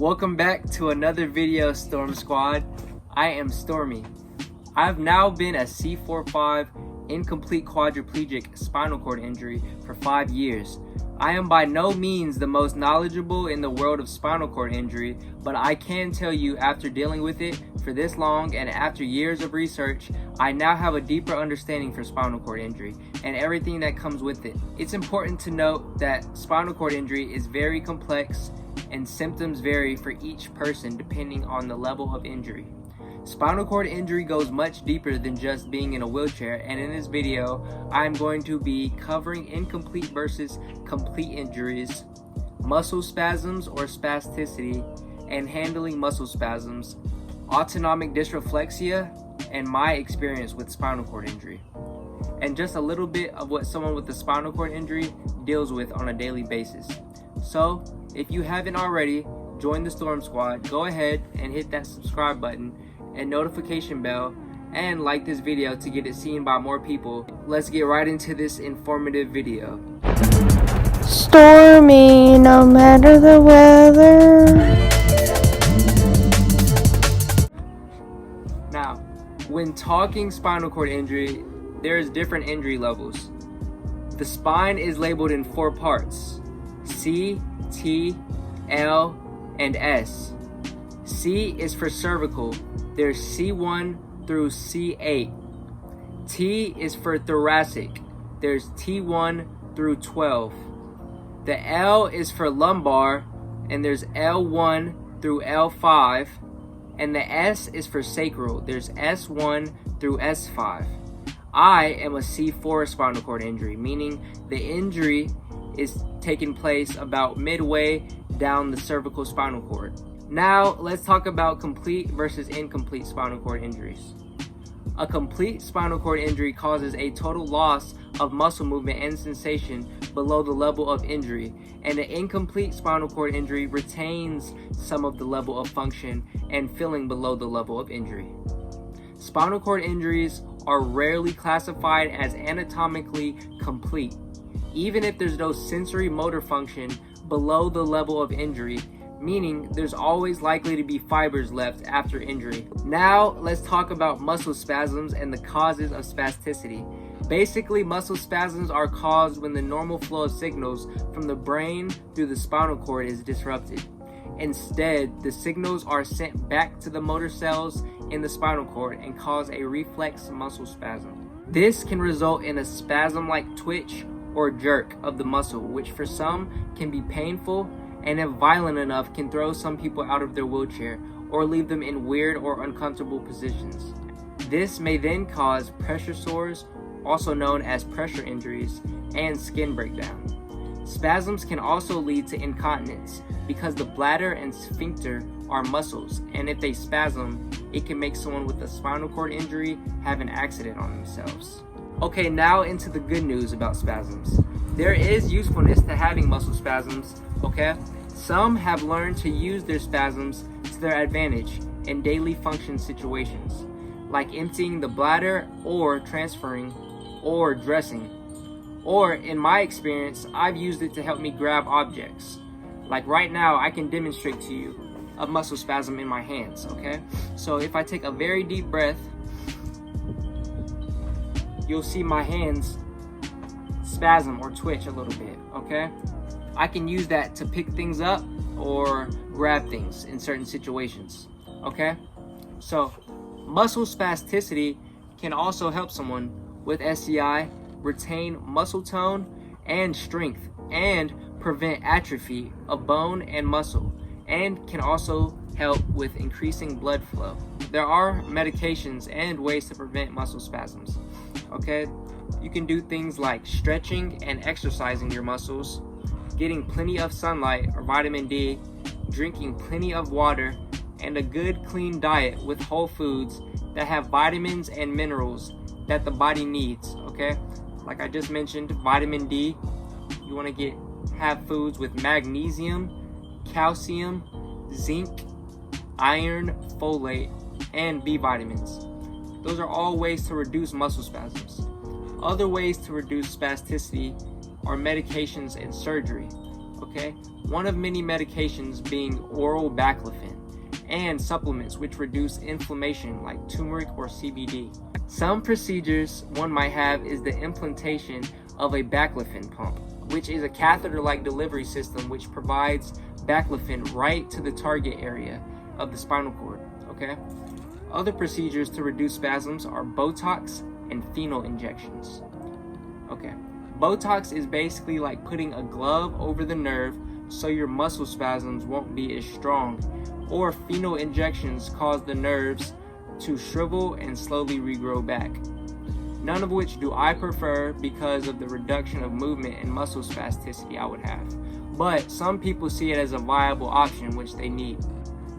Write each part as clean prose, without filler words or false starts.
Welcome back to another video, Storm Squad. I am Stormy. I've now been a C4-5 incomplete quadriplegic spinal cord injury for 5 years. I am by no means the most knowledgeable in the world of spinal cord injury, but I can tell you after dealing with it for this long and after years of research, I now have a deeper understanding for spinal cord injury and everything that comes with it. It's important to note that spinal cord injury is very complex and symptoms vary for each person depending on the level of injury. Spinal cord injury goes much deeper than just being in a wheelchair, and in this video, I'm going to be covering incomplete versus complete injuries, muscle spasms or spasticity, and handling muscle spasms, autonomic dysreflexia, and my experience with spinal cord injury, and just a little bit of what someone with a spinal cord injury deals with on a daily basis. So, if you haven't already, join the Storm Squad, go ahead and hit that subscribe button and notification bell and like this video to get it seen by more people. Let's get right into this informative video. Stormy, no matter the weather. Now, when talking spinal cord injury, there's different injury levels. The spine is labeled in 4 parts: C, T, L, and S. C is for cervical. There's C1 through C8. T is for thoracic. There's T1 through 12. The L is for lumbar, and there's L1 through L5. And the S is for sacral. There's S1 through S5. I am a C4 spinal cord injury, meaning the injury is taking place about midway down the cervical spinal cord. Now, let's talk about complete versus incomplete spinal cord injuries. A complete spinal cord injury causes a total loss of muscle movement and sensation below the level of injury, and an incomplete spinal cord injury retains some of the level of function and feeling below the level of injury. Spinal cord injuries are rarely classified as anatomically complete, even if there's no sensory motor function below the level of injury, meaning there's always likely to be fibers left after injury. Now, let's talk about muscle spasms and the causes of spasticity. Basically, muscle spasms are caused when the normal flow of signals from the brain through the spinal cord is disrupted. Instead, the signals are sent back to the motor cells in the spinal cord and cause a reflex muscle spasm. This can result in a spasm-like twitch or jerk of the muscle, which for some can be painful, and if violent enough can throw some people out of their wheelchair or leave them in weird or uncomfortable positions. This may then cause pressure sores, also known as pressure injuries, and skin breakdown. Spasms can also lead to incontinence because the bladder and sphincter are muscles, and if they spasm, it can make someone with a spinal cord injury have an accident on themselves. Okay, now into the good news about spasms. There is usefulness to having muscle spasms, okay? Some have learned to use their spasms to their advantage in daily function situations, like emptying the bladder or transferring or dressing. Or in my experience, I've used it to help me grab objects. Like right now, I can demonstrate to you a muscle spasm in my hands, okay? So if I take a very deep breath, you'll see my hands spasm or twitch a little bit, okay? I can use that to pick things up or grab things in certain situations, okay? So, muscle spasticity can also help someone with SCI retain muscle tone and strength and prevent atrophy of bone and muscle, and can also help with increasing blood flow. There are medications and ways to prevent muscle spasms, okay? You can do things like stretching and exercising your muscles, getting plenty of sunlight or vitamin D, drinking plenty of water, and a good clean diet with whole foods that have vitamins and minerals that the body needs, okay? Like I just mentioned, vitamin D, you want to have foods with magnesium, calcium, zinc, iron, folate, and B vitamins. Those are all ways to reduce muscle spasms. Other ways to reduce spasticity are medications and surgery. okay? One of many medications being oral baclofen, and supplements which reduce inflammation like turmeric or CBD. Some procedures one might have is the implantation of a baclofen pump, which is a catheter-like delivery system which provides baclofen right to the target area of the spinal cord, okay? Other procedures to reduce spasms are Botox and phenol injections. Okay, Botox is basically like putting a glove over the nerve so your muscle spasms won't be as strong, or phenol injections cause the nerves to shrivel and slowly regrow back. None of which do I prefer because of the reduction of movement and muscle spasticity I would have. But some people see it as a viable option which they need.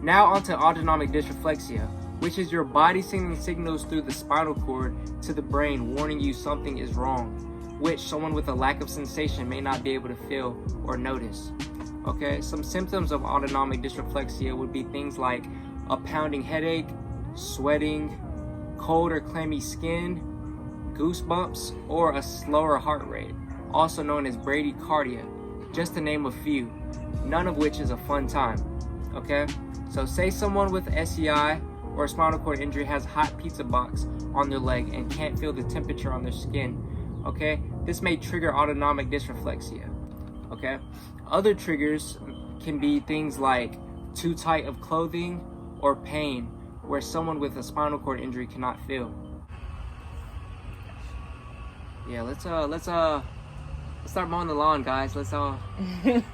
Now onto autonomic dysreflexia, which is your body sending signals through the spinal cord to the brain warning you something is wrong, which someone with a lack of sensation may not be able to feel or notice. Okay, some symptoms of autonomic dysreflexia would be things like a pounding headache, sweating, cold or clammy skin, goosebumps, or a slower heart rate, also known as bradycardia, just to name a few, none of which is a fun time, okay? So say someone with SCI or spinal cord injury has hot pizza box on their leg and can't feel the temperature on their skin, okay? This may trigger autonomic dysreflexia, okay? Other triggers can be things like too tight of clothing or pain where someone with a spinal cord injury cannot feel. Yeah, let's start mowing the lawn, guys. Let's all. Alright.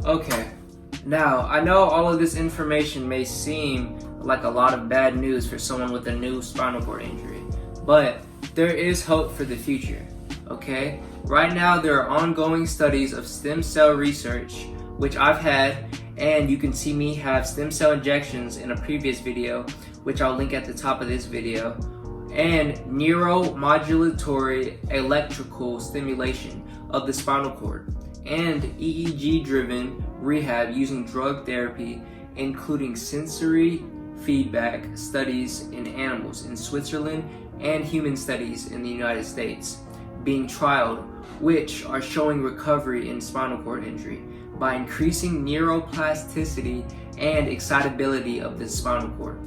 Okay, now I know all of this information may seem like a lot of bad news for someone with a new spinal cord injury, but there is hope for the future, okay? Right now there are ongoing studies of stem cell research, which I've had, and you can see me have stem cell injections in a previous video, which I'll link at the top of this video, and neuromodulatory electrical stimulation of the spinal cord, and EEG-driven rehab using drug therapy, including sensory feedback studies in animals in Switzerland and human studies in the United States being trialed, which are showing recovery in spinal cord injury by increasing neuroplasticity and excitability of the spinal cord,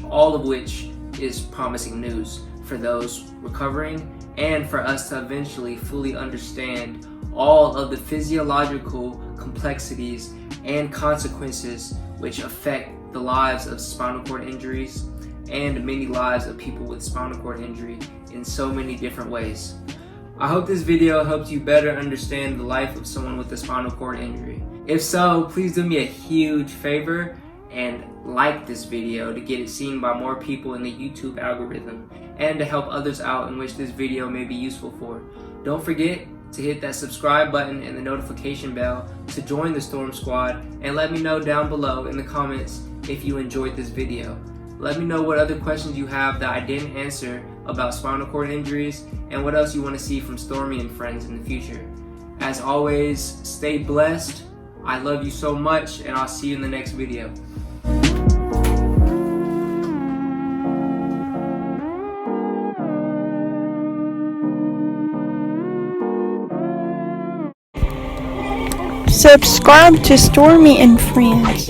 all of which is promising news for those recovering and for us to eventually fully understand all of the physiological complexities and consequences which affect the lives of spinal cord injuries and many lives of people with spinal cord injury in so many different ways. I hope this video helped you better understand the life of someone with a spinal cord injury. If so, please do me a huge favor and like this video to get it seen by more people in the YouTube algorithm and to help others out in which this video may be useful for. Don't forget to hit that subscribe button and the notification bell to join the Storm Squad, and let me know down below in the comments if you enjoyed this video. Let me know what other questions you have that I didn't answer about spinal cord injuries and what else you want to see from Stormy and friends in the future. As always, stay blessed. I love you so much, and I'll see you in the next video. Subscribe to Stormy and Friends.